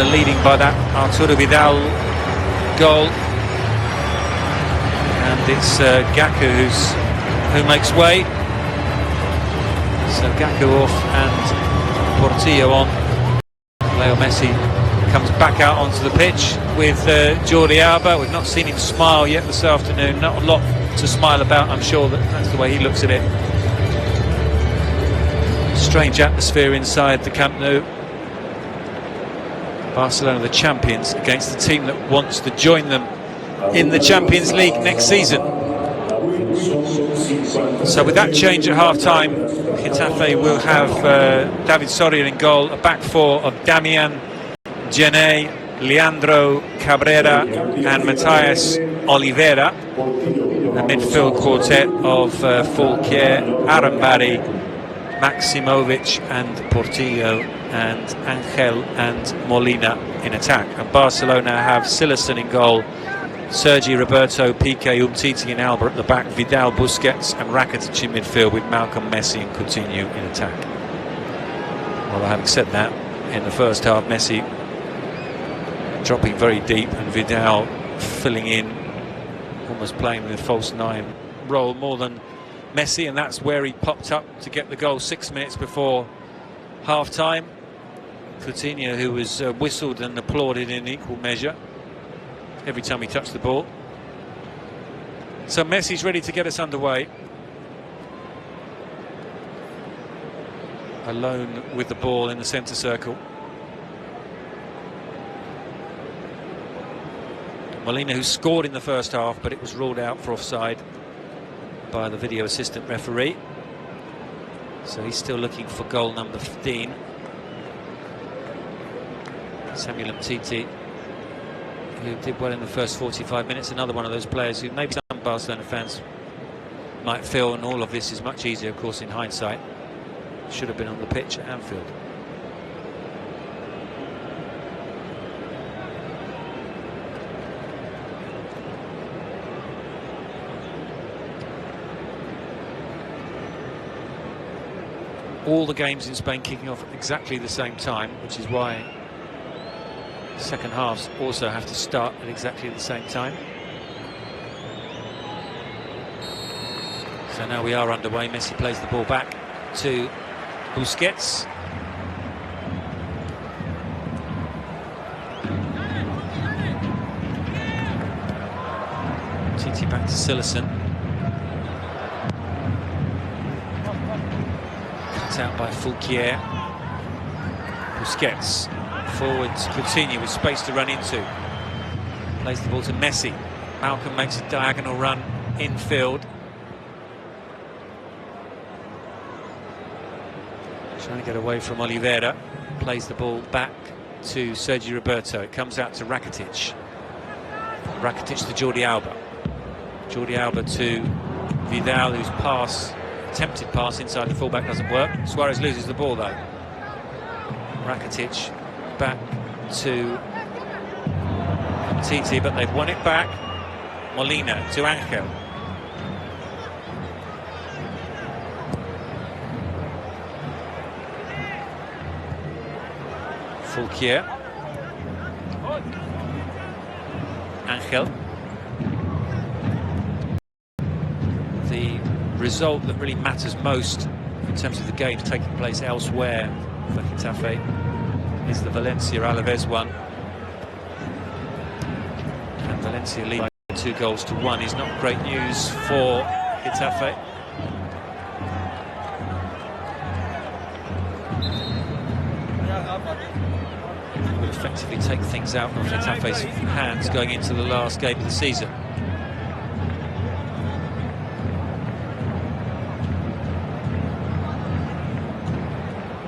Barcelona leading by that Arturo Vidal goal. And it's Gaku who makes way. So Gaku off and Portillo on. Leo Messi comes back out onto the pitch with Jordi Alba. We've not seen him smile yet this afternoon. Not a lot to smile about, I'm sure that's the way he looks at it. Strange atmosphere inside the Camp Nou. Barcelona the champions against the team that wants to join them in the Champions League next season. So with that change at half-time, Getafe will have David Soria in goal, a back four of Damian, Gené, Leandro Cabrera and Matías Oliveira. A midfield quartet of Fulquier, Arambari, Maximovic and Portillo, and Angel and Molina in attack. And Barcelona have Silerson in goal, Sergi Roberto, Piqué, Umtiti and Alba at the back, Vidal, Busquets and Rakitic in midfield with Malcolm, Messi and Coutinho in attack. Well, having said that, in the first half, Messi dropping very deep and Vidal filling in, almost playing the false nine role more than Messi, and that's where he popped up to get the goal 6 minutes before half-time. Coutinho, who was whistled and applauded in equal measure every time he touched the ball. So Messi's ready to get us underway. Alone with the ball in the centre circle. Molina, who scored in the first half, but it was ruled out for offside by the video assistant referee. So he's still looking for goal number 15. Samuel Umtiti, who did well in the first 45 minutes, another one of those players who maybe some Barcelona fans might feel, and all of this is much easier, of course, in hindsight, should have been on the pitch at Anfield. All the games in Spain kicking off at exactly the same time, which is why second halves also have to start at exactly the same time. So now we are underway. Messi plays the ball back to Busquets. Titi back to Silerson. Cut out by Fulquier. Busquets. Forwards, Coutinho with space to run into. Plays the ball to Messi. Malcolm makes a diagonal run infield. Trying to get away from Oliveira. Plays the ball back to Sergi Roberto. It comes out to Rakitic. Rakitic to Jordi Alba. Jordi Alba to Vidal, whose attempted pass inside the fullback doesn't work. Suarez loses the ball though. Rakitic back to Titi, but they've won it back. Molina to Angel. Fulquier. Angel. The result that really matters most in terms of the games taking place elsewhere for Getafe is the Valencia-Alaves one. And Valencia lead by 2-1 is not great news for Getafe. It would effectively take things out of Getafe's hands going into the last game of the season.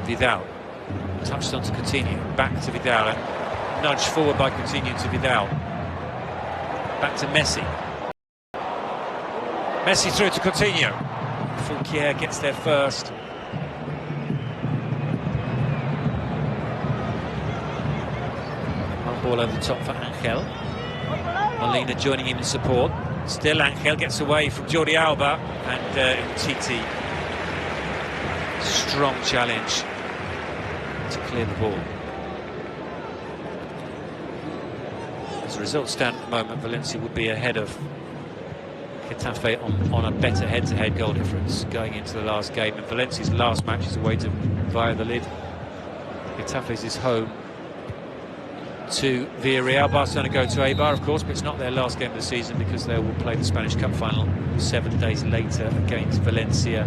Vidal. Touched onto Coutinho, back to Vidal, and nudged forward by Coutinho to Vidal. Back to Messi. Messi through to Coutinho. Fulquier gets there first. One ball over the top for Angel. Molina joining him in support. Still Angel gets away from Jordi Alba, and Titi. Strong challenge to clear the ball. as the results stand at the moment, Valencia would be ahead of Getafe on a better head-to-head goal difference going into the last game. And Valencia's last match is away to Valladolid. Getafe's is home to Villarreal. Barcelona go to Eibar, of course, but it's not their last game of the season because they will play the Spanish Cup final 7 days later against Valencia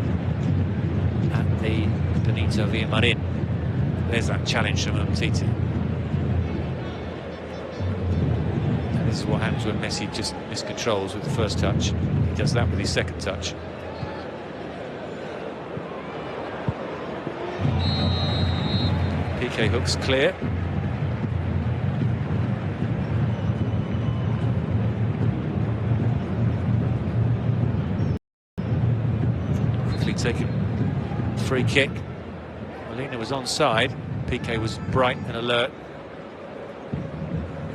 at the Benito Villamarin. There's that challenge from Umtiti. And this is what happens when Messi just miscontrols with the first touch. He does that with his second touch. PK hooks clear. Quickly taken free kick. Molina was onside. PK was bright and alert.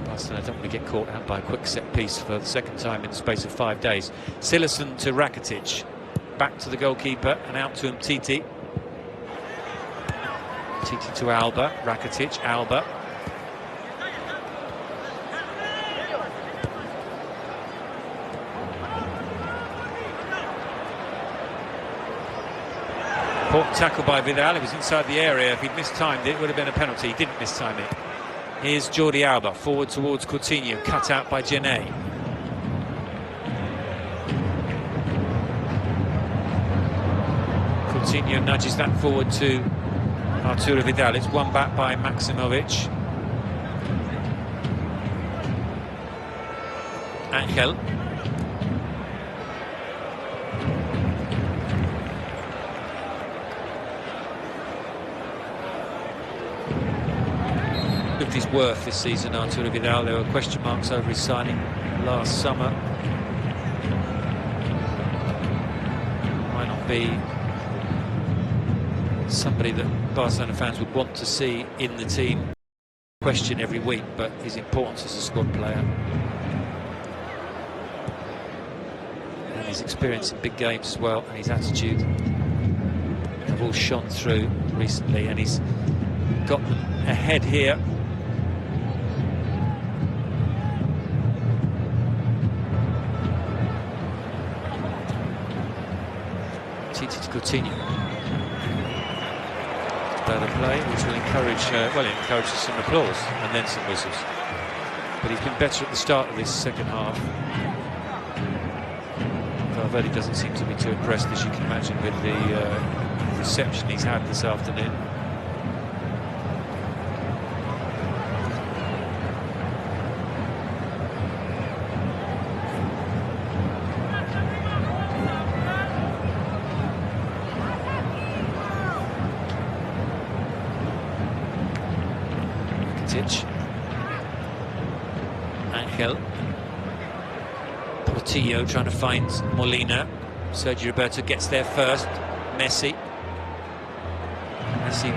Barcelona don't want to get caught out by a quick set piece for the second time in the space of 5 days. Silerson to Rakitic. Back to the goalkeeper and out to Umtiti. Titi to Alba, Rakitic, Alba. Important tackle by Vidal. It was inside the area. If he'd mistimed it, it would have been a penalty. He didn't mistime it. Here's Jordi Alba, forward towards Coutinho, cut out by Gené. Coutinho nudges that forward to Arturo Vidal. It's won back by Maximovic. Angel. Proved his worth this season, Arturo Vidal. There were question marks over his signing last summer. Might not be somebody that Barcelona fans would want to see in the team. Question every week, but his importance as a squad player and his experience in big games as well, and his attitude have all shone through recently, and he's got them ahead here. Titi to Coutinho. Better play, which will encourage, well, it encourages some applause and then some whistles. But he's been better at the start of this second half. Valverde doesn't seem to be too impressed, as you can imagine, with the reception he's had this afternoon. Angel. Portillo trying to find Molina. Sergio Roberto gets there first. Messi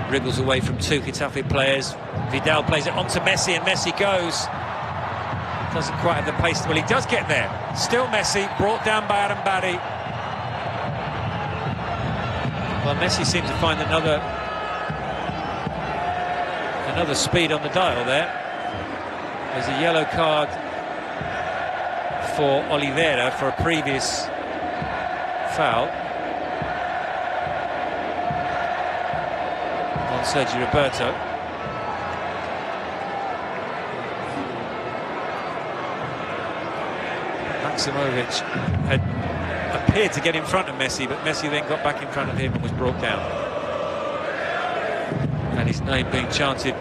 wriggles away from two Getafe players. Vidal plays it onto Messi, and Messi goes. Doesn't quite have the pace. Well, he does get there. Still Messi, brought down by Arambari. Well, Messi seemed to find another speed on the dial there. There's a yellow card for Oliveira for a previous foul on Sergio Roberto. Maximovic had appeared to get in front of Messi, but Messi then got back in front of him and was brought down. And his name being chanted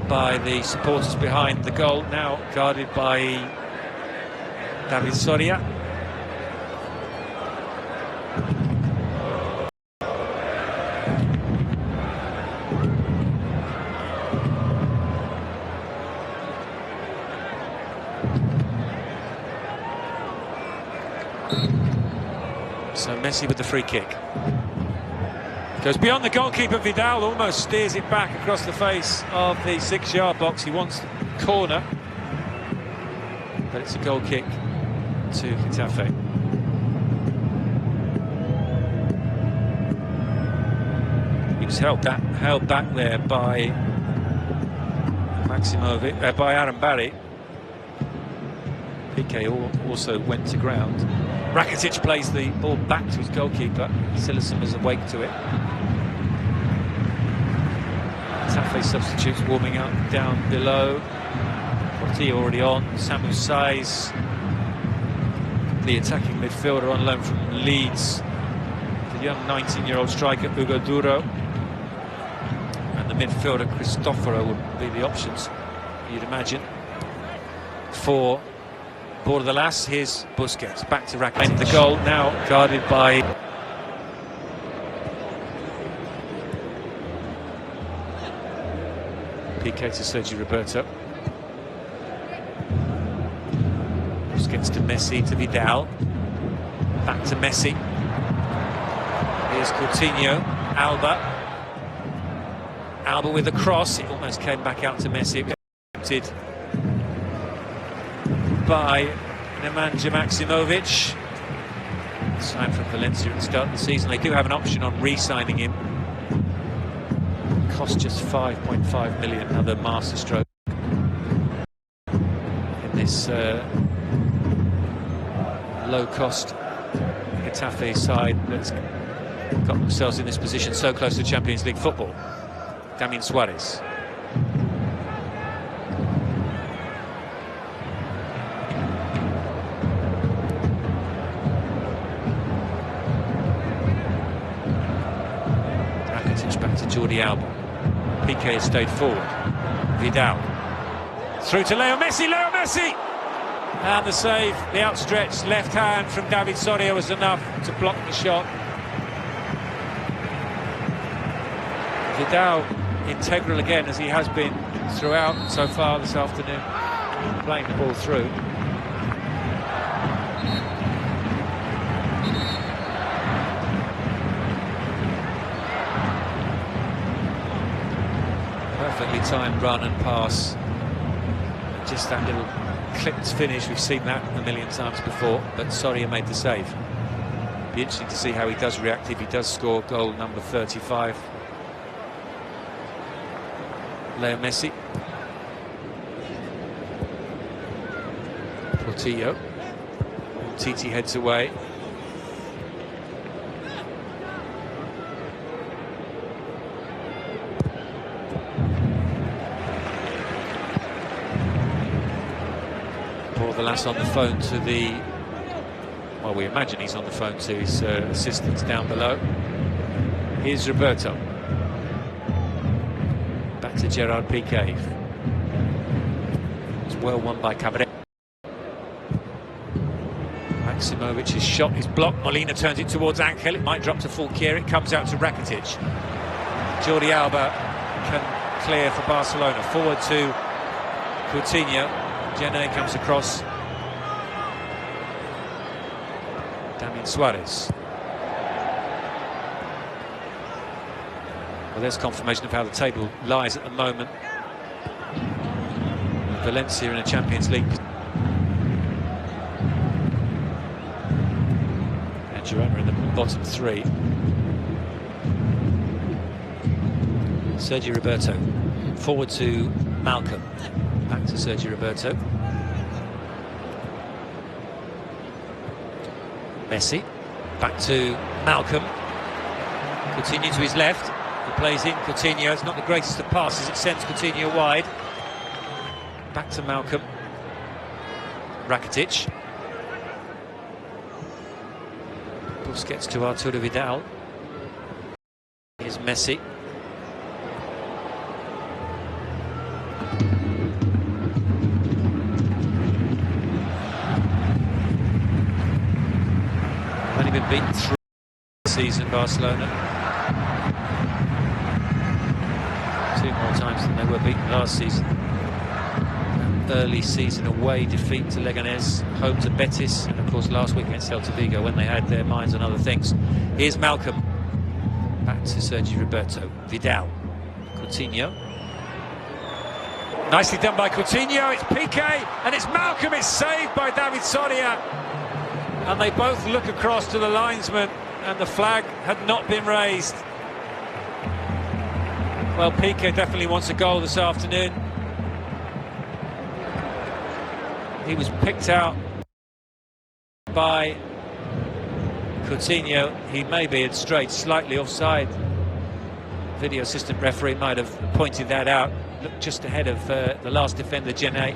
by the supporters behind the goal, now guarded by David Soria. So Messi with the free kick. Goes beyond the goalkeeper. Vidal almost steers it back across the face of the 6-yard box. He wants the corner, but it's a goal kick to Getafe. He was held back there by Maximovic, by Arambari. Piqué also went to ground. Rakitic plays the ball back to his goalkeeper. Silasson is awake to it. Getafe substitutes warming up down below. Portillo already on. Samu Saiz, the attacking midfielder on loan from Leeds. The young 19-year-old striker Hugo Duro. And the midfielder Cristoforo would be the options, you'd imagine, for Bordalas. Here's Busquets, back to Rakitic. The goal now guarded by Piqué to Sergi Roberto. Busquets to Messi, to Vidal. Back to Messi. Here's Coutinho, Alba. Alba with a cross, it almost came back out to Messi. It by Nemanja Maksimovic. Signed from Valencia at the start of the season. They do have an option on re-signing him. Cost just 5.5 million, another masterstroke in this low-cost Getafe side that's got themselves in this position so close to Champions League football. Damian Suarez. Rakitic back to Jordi Alba. Piqué has stayed forward. Vidal. Through to Leo Messi, Leo Messi! And the save, the outstretched left hand from David Soria was enough to block the shot. Vidal integral again, as he has been throughout so far this afternoon, playing the ball through. Perfectly timed run and pass. Just that little clipped finish, we've seen that a million times before, but Soria made the save. Be interesting to see how he does react if he does score goal number 35. Leo Messi. Portillo. Titi heads away. Bordalas on the phone to the... well, we imagine he's on the phone to his assistants down below. Here's Roberto. Back to Gerard Piqué. It's well won by Cabrera. Maksimovic's shot is blocked. Molina turns it towards Angel. It might drop to full gear. It comes out to Rakitic. Jordi Alba can clear for Barcelona. Forward to Coutinho. Jene comes across. Damian Suarez. Well, there's confirmation of how the table lies at the moment. Valencia in a Champions League. And Girona in the bottom three. Sergi Roberto. Forward to Malcolm. Back to Sergi Roberto. Messi. Back to Malcolm. Coutinho to his left. He plays in Coutinho. It's not the greatest of passes. It sends Coutinho wide. Back to Malcolm. Rakitic. Busquets to Arturo Vidal. Here's Messi. Only been beaten 3 season, Barcelona. 2 more times than they were beaten last season. Early season away defeat to Leganés, home to Betis, and of course last week against Celta Vigo when they had their minds on other things. Here's Malcolm. Back to Sergi Roberto. Vidal. Coutinho. Nicely done by Coutinho. It's Piqué and it's Malcolm. It's saved by David Soria. And they both look across to the linesman and the flag had not been raised. Well, Piqué definitely wants a goal this afternoon. He was picked out by Coutinho. He may be straight, slightly offside. Video assistant referee might have pointed that out. Looked just ahead of the last defender, Getafe.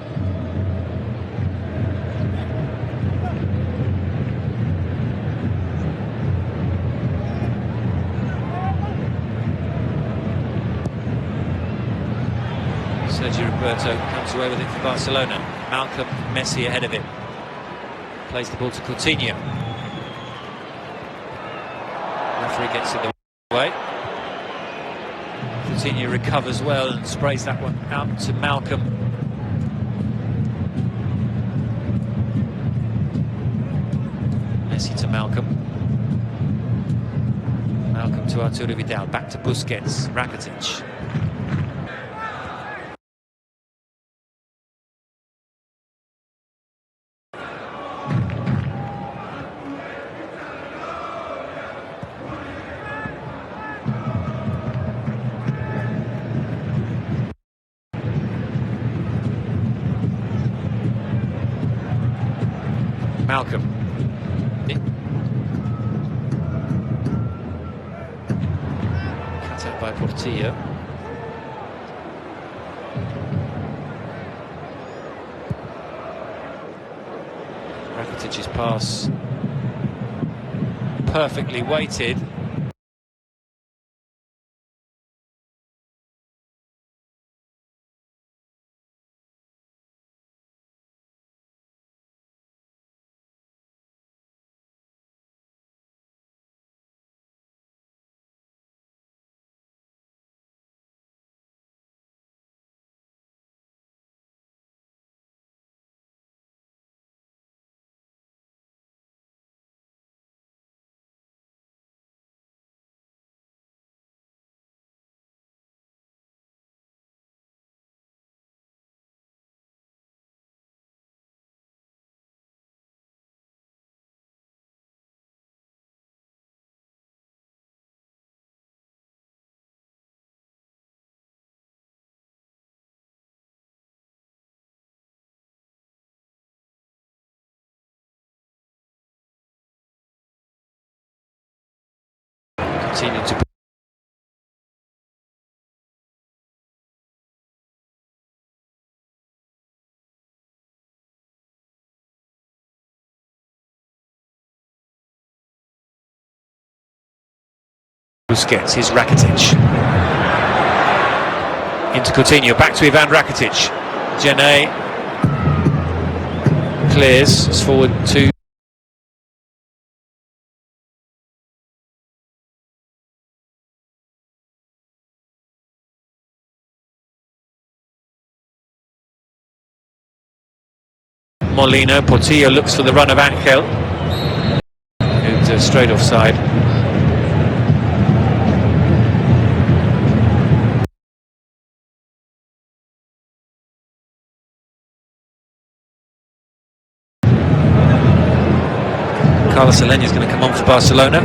Sergio Roberto comes away with it for Barcelona. Malcolm, Messi ahead of him. Plays the ball to Coutinho. Referee gets in the way. Coutinho recovers well and sprays that one out to Malcolm. Messi to Malcolm. Malcolm to Arturo Vidal. Back to Busquets. Rakitic. Malcolm. Cut out by Portillo. Rakitic's pass perfectly weighted. Continue to Busquets, here's Rakitic. Into Coutinho, back to Ivan Rakitic. Getafe clears, it's forward to Molino. Portillo looks for the run of Angel. It's straight offside. Carlos Aleñá is going to come on for Barcelona.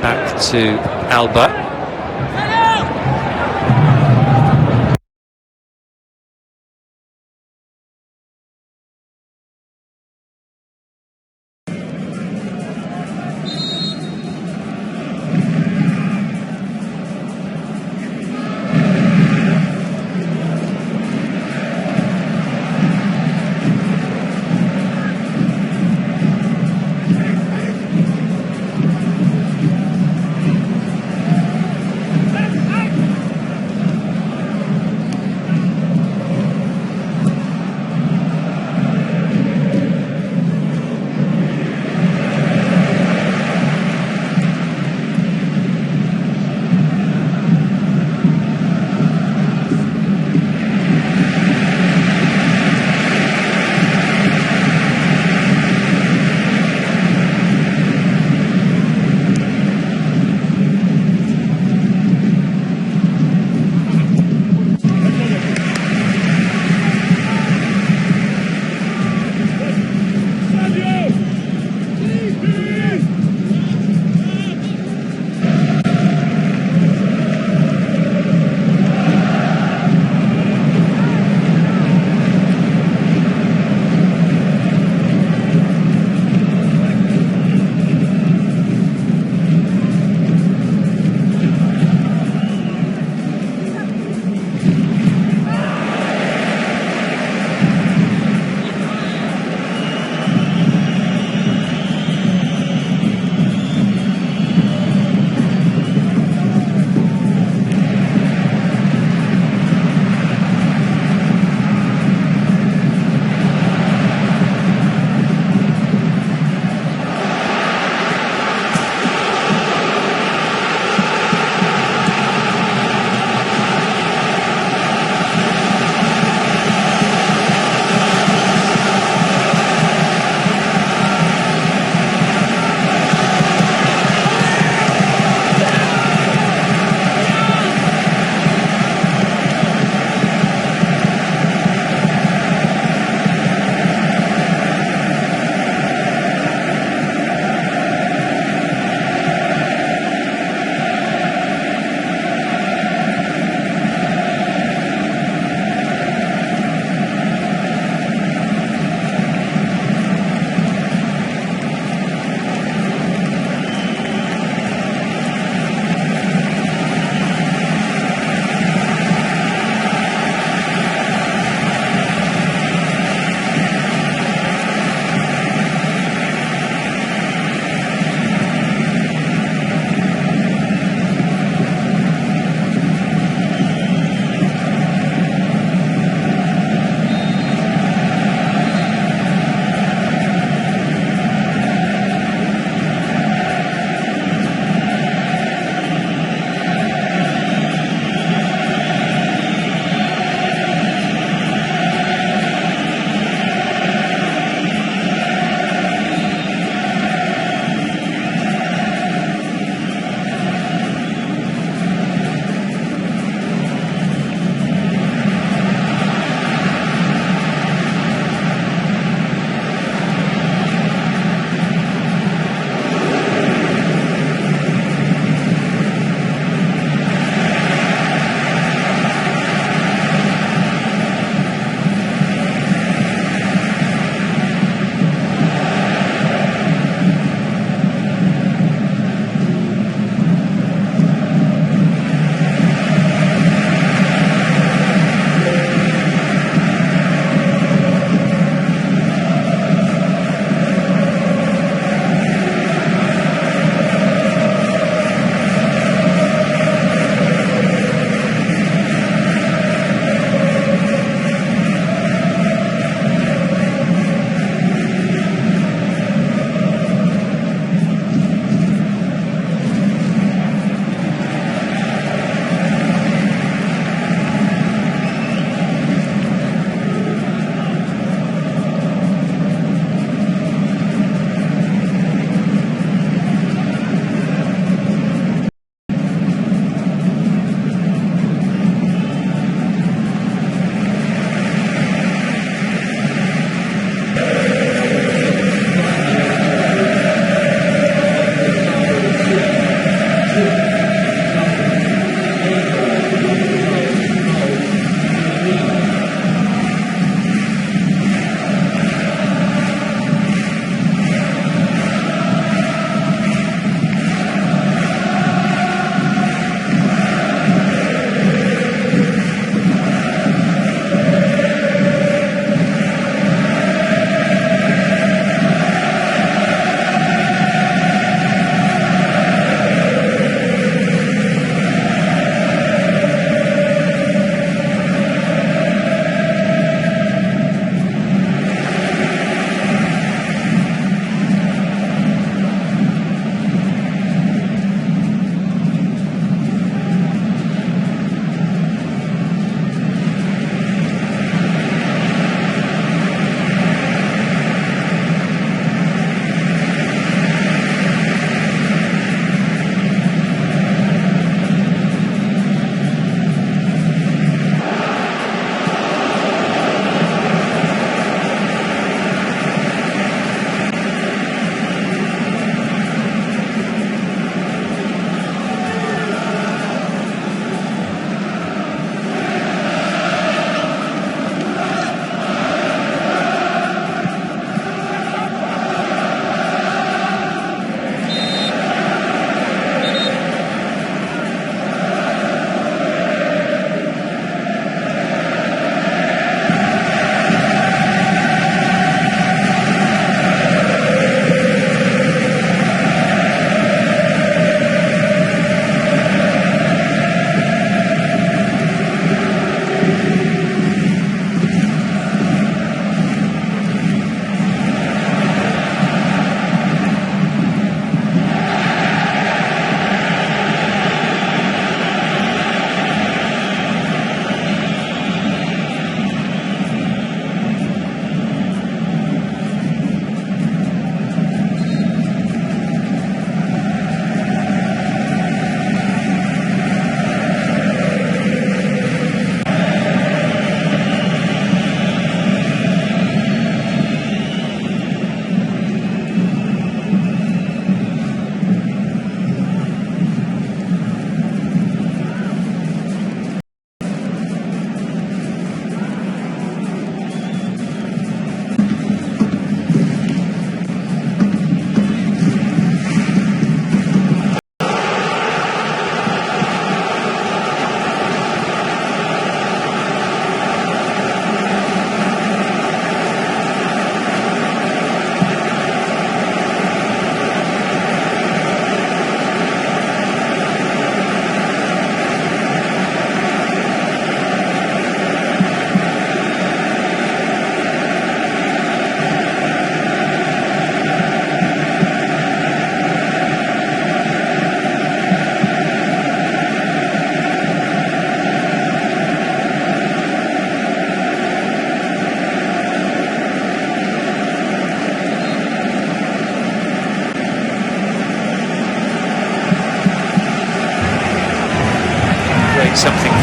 Back to Alba.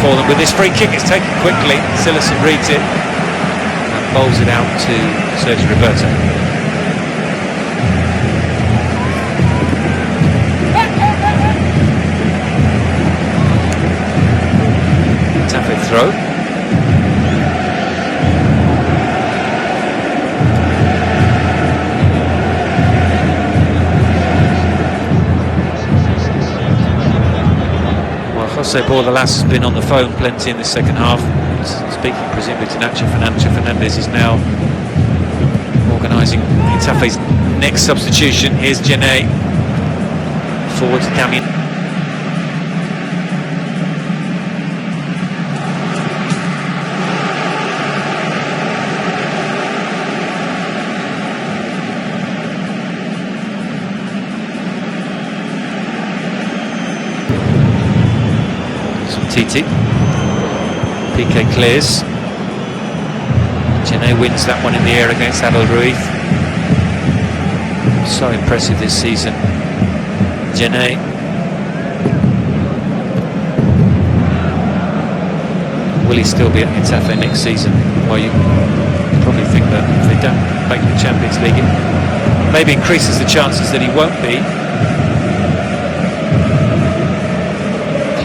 for them with this free kick. It's taken quickly. Silerson reads it and bowls it out to Sergio Roberto. Getafe throw. Jose Bordalas has been on the phone plenty in the second half, speaking presumably to Nacho Fernandez. Nacho Fernandez is now organising Getafe's next substitution. Here's Jene, forward to Damian. Titi. Piqué clears. Jene wins that one in the air against Abel Ruiz. So impressive this season. Jene. Will he still be at Getafe next season? Well, you probably think that if they don't make the Champions League, it maybe increases the chances that he won't be.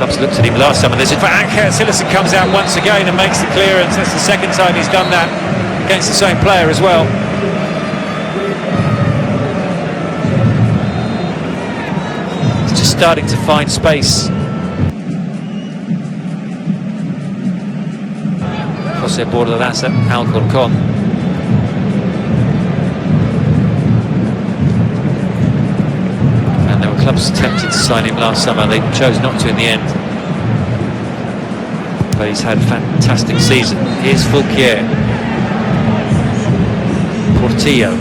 Clubs looked at him last time, and there's Silerson comes out once again and makes the clearance. That's the second time he's done that against the same player as well. He's just starting to find space. Jose Bordalas at Alcorcon. And there were clubs tempted to sign him last summer. They chose not to in the end. But he's had a fantastic season. Here's Fulquier. Portillo.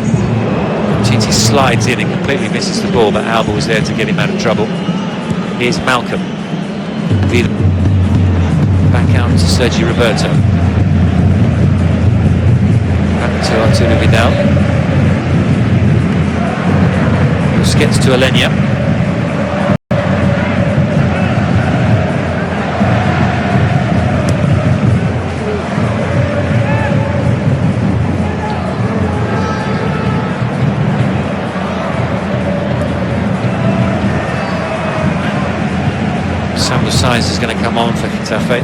Titi slides in and completely misses the ball, but Alba was there to get him out of trouble. Here's Malcolm. Back out to Sergio Roberto. Back to Arturo Vidal. Busquets to Alenia. Size is going to come on for Getafe.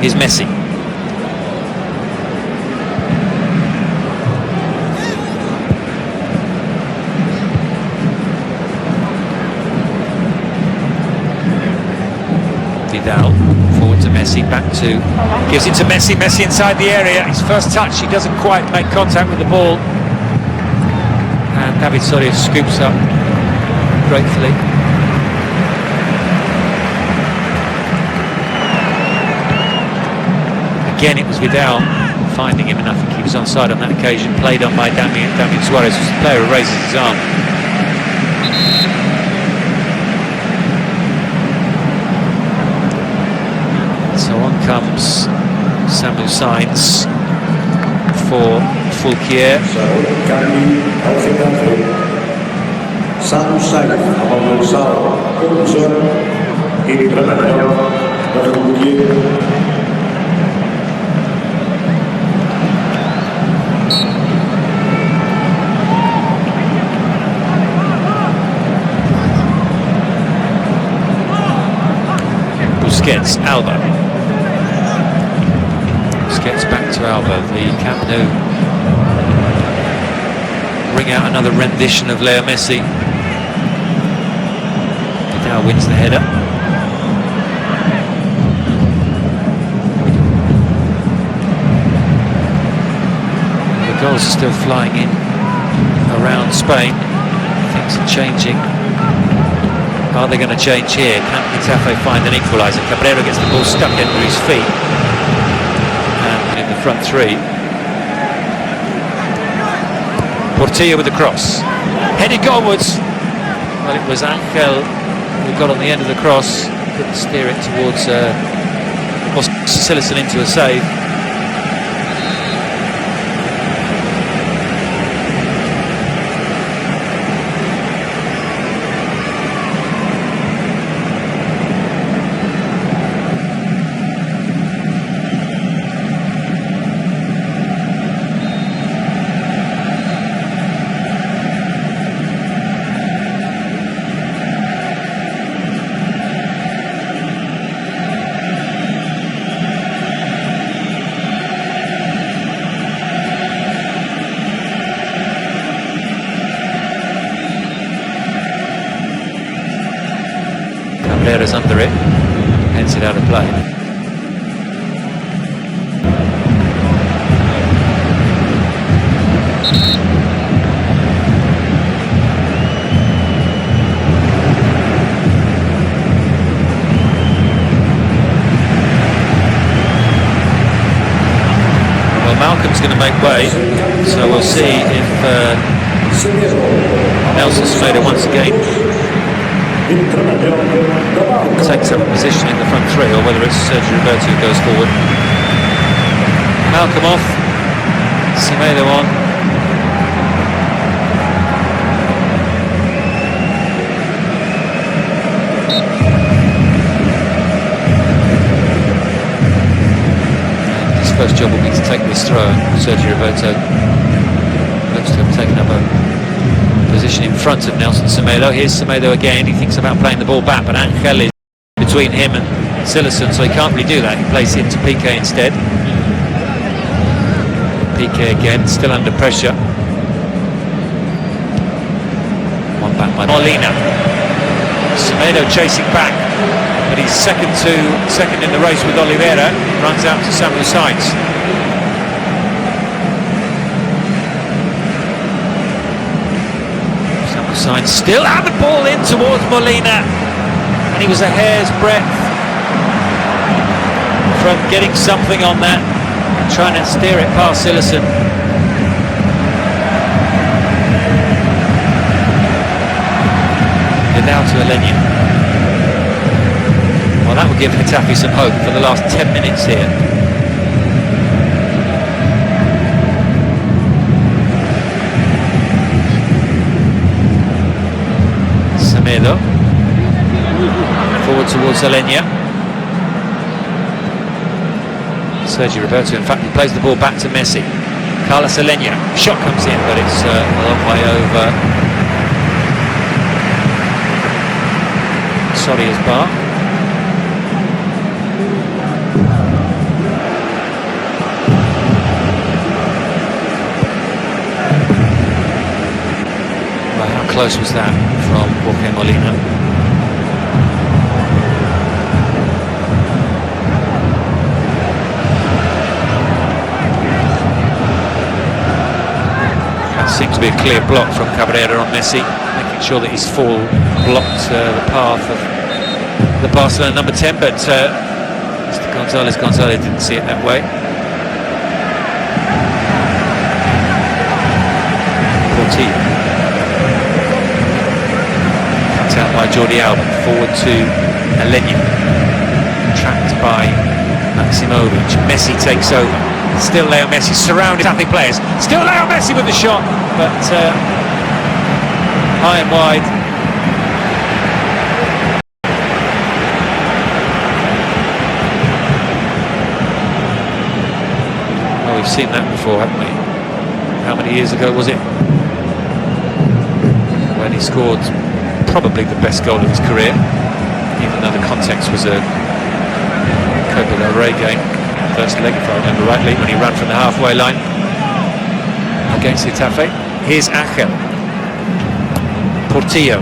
Here's Messi. Vidal forward to Messi, back to, gives it to Messi. Messi inside the area. His first touch, he doesn't quite make contact with the ball, and David Soria scoops up gratefully. Again, it was Vidal finding him, and I think he was onside on that occasion. Played on by Damian Suarez, was the player who raises his arm. So on comes Samuel Sainz for Fulquier. Busquets, Alba. Busquets back to Alba. The Camp Nou bring out another rendition of Leo Messi. Now wins the header. The goals are still flying in around Spain. Things are changing. Are they going to change here? Can Getafe find an equaliser? Cabrera gets the ball stuck under his feet. And in the front three. Portillo with the cross. Headed goalwards. Well, it was Angel who got on the end of the cross, couldn't steer it towards Silerson into a save. Cabrera's under it, hence it out of play. Well, Malcolm's going to make way, so we'll see if Nelson Semedo once again takes up a position in the front three, or whether it's Sergio Roberto who goes forward. Malcolm off, Semedo on. And his first job will be to take this throw. Sergio Roberto looks to have taken up a position in front of Nelson Semedo. Here's Semedo again. He thinks about playing the ball back, but Angel is between him and Silerson, so he can't really do that. He plays it to Piqué instead. Piqué again, still under pressure. One back by Molina. Semedo chasing back, but he's second in the race with Oliveira. Runs out to Samuel Sainz. Sainz still, and the ball in towards Molina, and he was a hair's breadth from getting something on that, trying to steer it past Silerson. Without Alenia. Well, that would give Getafe some hope for the last 10 minutes here. Forward towards Alenia. Sergio Roberto, in fact, he plays the ball back to Messi. Carlos Alenia, shot comes in, but it's a long way over. Soria's bar. Well, how close was that from Jorge Molina? Seems to be a clear block from Cabrera on Messi, making sure that his fall blocked the path of the Barcelona number 10, but Mr. Gonzalez didn't see it that way. Portillo. Cut out by Jordi Alba, forward to Alenia. Trapped by Maximovic. Messi takes over. Still Leo Messi surrounded Getafe players. Still Leo Messi with the shot, but high and wide. Well, we've seen that before, haven't we? How many years ago was it? When he scored probably the best goal of his career, even though the context was a Copa del Rey game. First leg, if I remember rightly, when he ran from the halfway line against Getafe. Here's Angel. Portillo,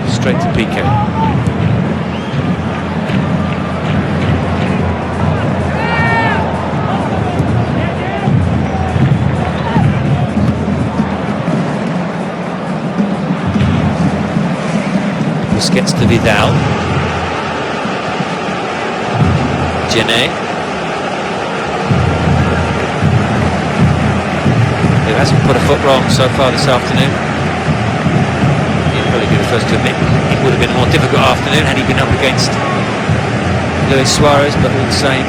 straight to Piqué. Busquets to Vidal. Gene. He hasn't put a foot wrong so far this afternoon. He'd probably be the first to admit it would have been a more difficult afternoon had he been up against Luis Suarez, but all the same.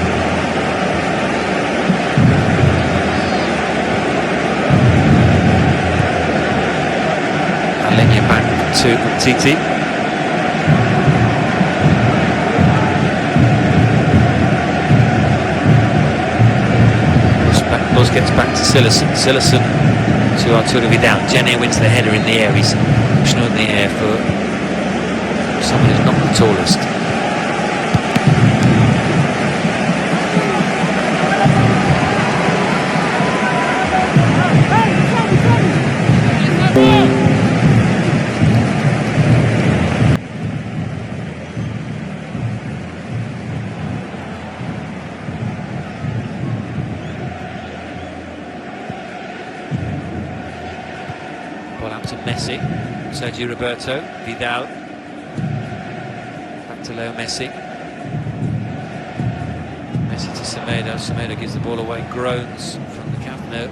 Alenia back to Titi. Buzz gets back to Silerson. Silerson to Arturo Vidal. Gene wins the header in the air. He's pushing in the air for someone who's not the tallest. to Messi, Sergio Roberto, Vidal, back to Leo Messi. Messi to Semedo, Semedo gives the ball away, groans from the Camp Nou.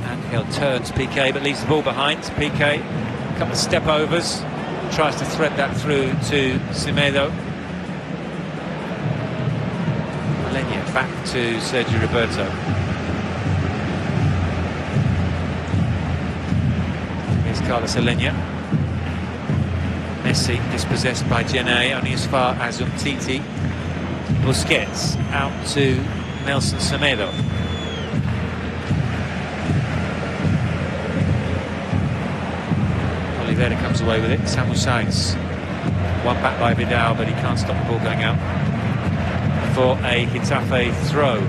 Angel turns Piqué but leaves the ball behind. Piqué, a couple of step overs, tries to thread that through to Semedo. Alenia back to Sergio Roberto. Here's Carlos Alenia. Messi dispossessed by Getafe, only as far as Umtiti. Busquets out to Nelson Semedo. Oliveira comes away with it. Samu Sainz, one back by Vidal, but he can't stop the ball going out for a Getafe throw.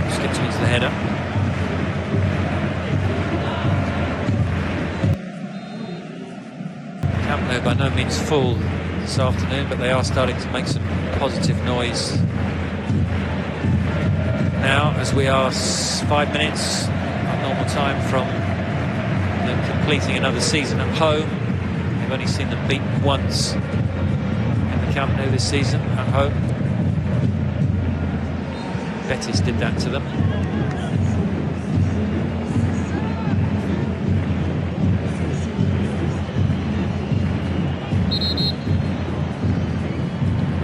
Busquets wins the header. Camp Nou by no means full this afternoon, but they are starting to make some positive noise now, as we are 5 minutes at normal time from them completing another season at home. We've only seen them beaten once in the Camp Nou this season at home. Betis did that to them.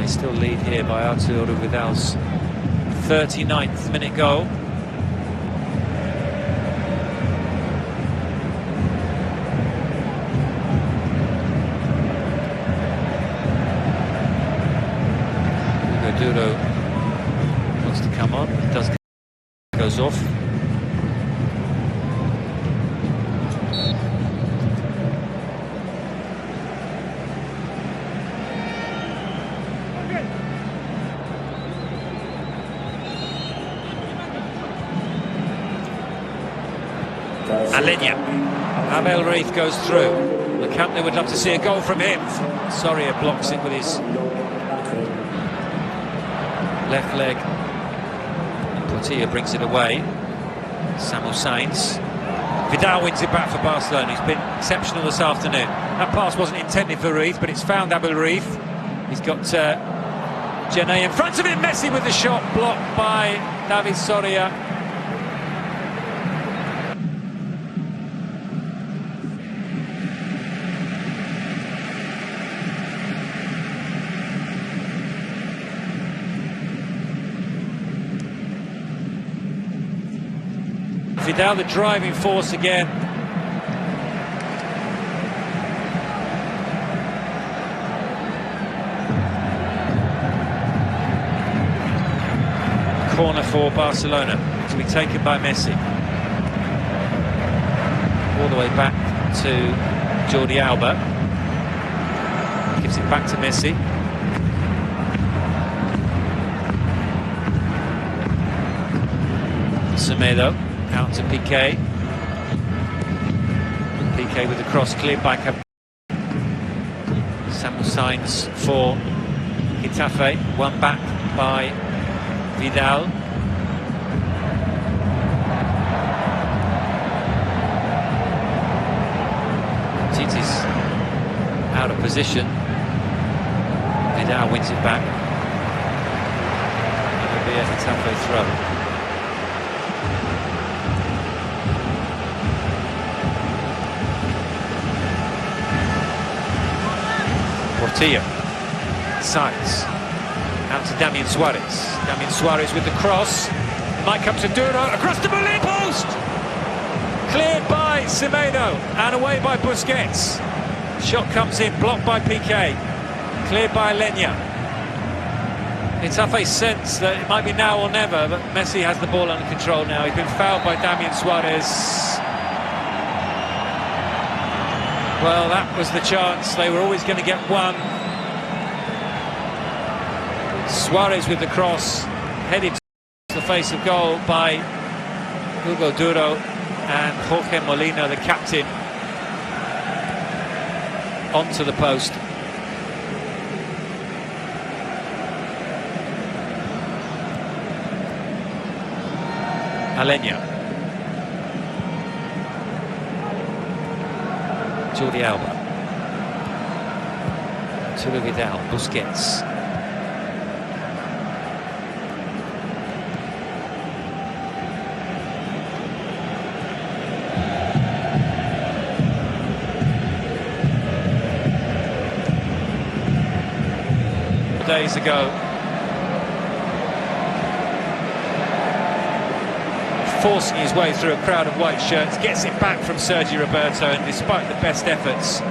Still lead here by Arturo Vidal's 39th minute goal. Duro wants to come on, does, goes off. Alenia. Abel Reith goes through. The Camp Nou would love to see a goal from him. Soria blocks it with his left leg. Portilla brings it away. Samu Sainz. Vidal wins it back for Barcelona. He's been exceptional this afternoon. That pass wasn't intended for Reith, but it's found Abel Reith. He's got Getafe in front of him. Messi with the shot, blocked by David Soria. Vidal the driving force again. Corner for Barcelona to be taken by Messi. All the way back to Jordi Alba. Gives it back to Messi. Semedo. Out to Piqué. Piqué with the cross cleared by Samu Sainz for Getafe. One back by Vidal. Titi's out of position. Vidal wins it back. It will be a Getafe throw. Portilla, Sainz, out to Damian Suarez. Damian Suarez with the cross. It might come to Duro, across the Berlin post! Cleared by Semedo and away by Busquets. Shot comes in, blocked by Piqué. Cleared by Alenia. Getafe sense that it might be now or never, but Messi has the ball under control now. He's been fouled by Damian Suarez. Well, that was the chance. They were always going to get one. Suarez with the cross, headed to the face of goal by Hugo Duro, and Jorge Molina, the captain, onto the post. Alenya. Jordi Alba. Arturo Vidal, Busquets. Days ago, forcing his way through a crowd of white shirts, gets it back from Sergio Roberto, and despite the best efforts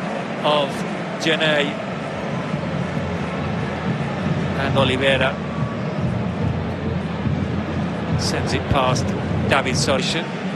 of Getafe and Oliveira, sends it past David Soria.